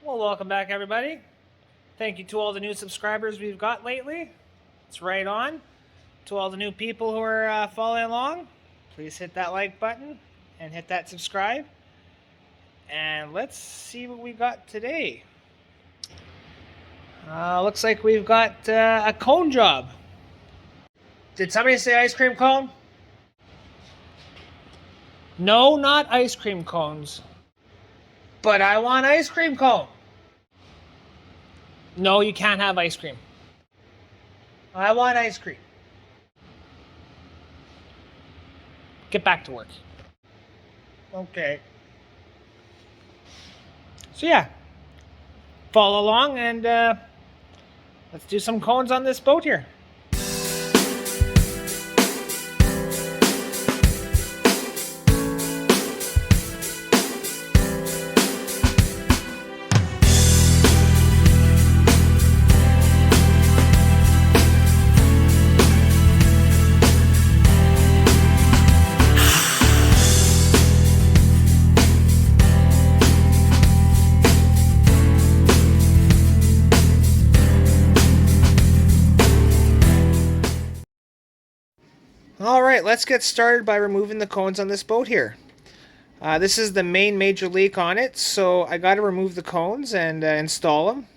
Well, welcome back, everybody. Thank you to all the new subscribers we've got lately. It's right on. To all the new people who are following along, please hit that like button and hit that subscribe. And let's see what we got today. Looks like we've got a cone job. Did somebody say ice cream cone? No, not ice cream cones. But I want ice cream cone. No, you can't have ice cream. I want ice cream. Get back to work. Okay. So yeah, follow along and let's do some cones on this boat here. Alright, let's get started by removing the cones on this boat here. This is the main major leak on it, so I got to remove the cones and install them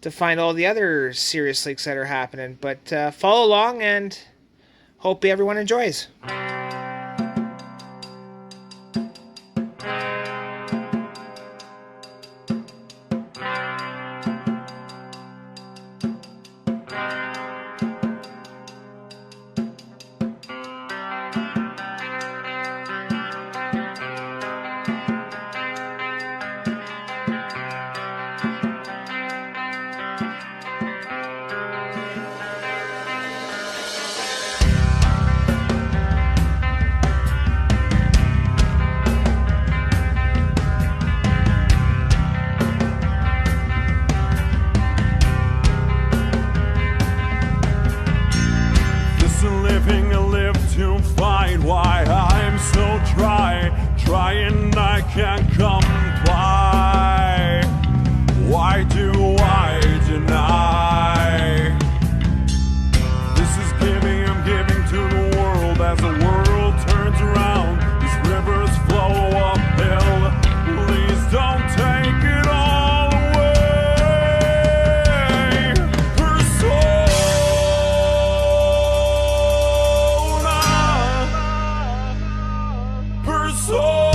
to find all the other serious leaks that are happening. But follow along and hope everyone enjoys. Why I'm so trying I can't comply. Why do I deny? This is giving, I'm giving to the world as the world turns around. These rivers flow uphill. Please don't take it all away. Persona.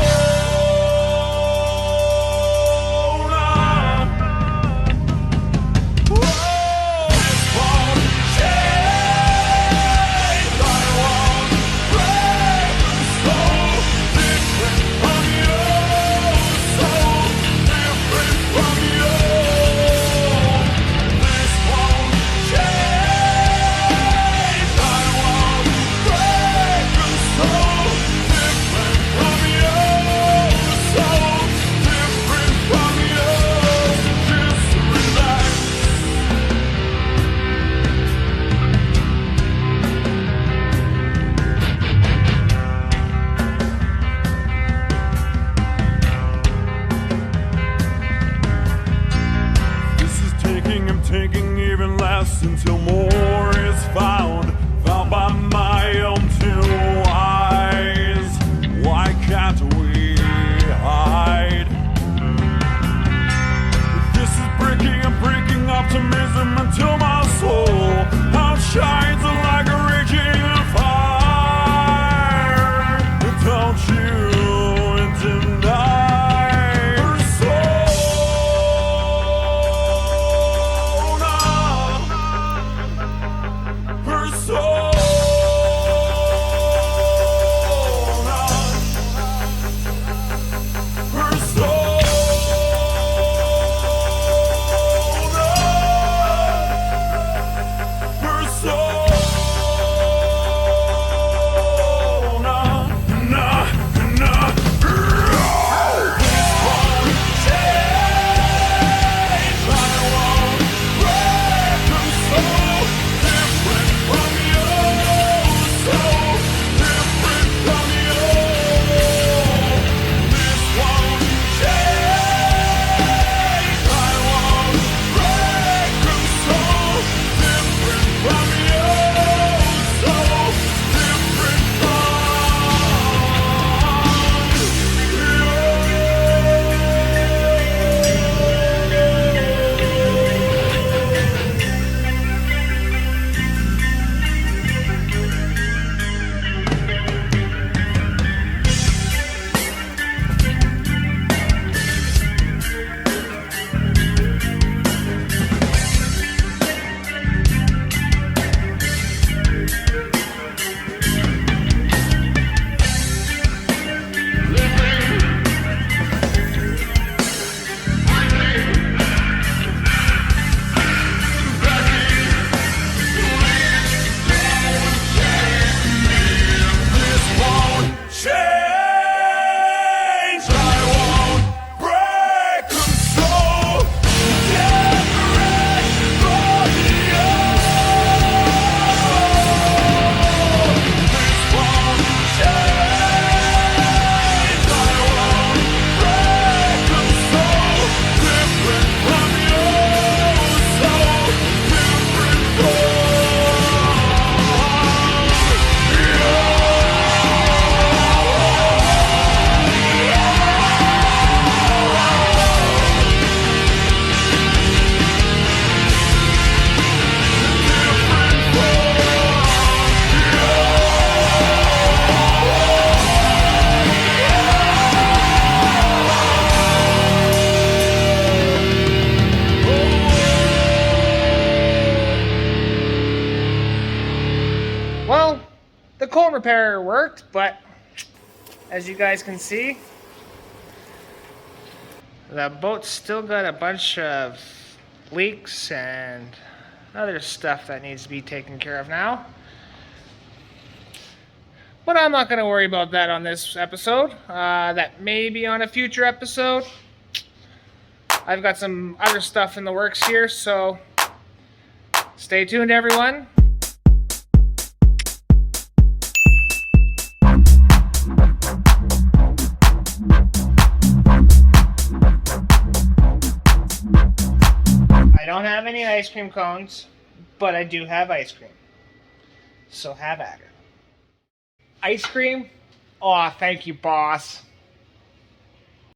Taking even less until more is found by my own two eyes. Why can't we hide? This is breaking, I'm breaking optimism until my soul outshines like a raging fire. Don't you deny? Persona. repair worked, but as you guys can see, the boat's still got a bunch of leaks and other stuff that needs to be taken care of now. But I'm not going to worry about that on this episode. That may be on a future episode. I've got some other stuff in the works here, so stay tuned, everyone. I don't have any ice cream cones, but I do have ice cream. So have at it. Ice cream? Aw, thank you, boss.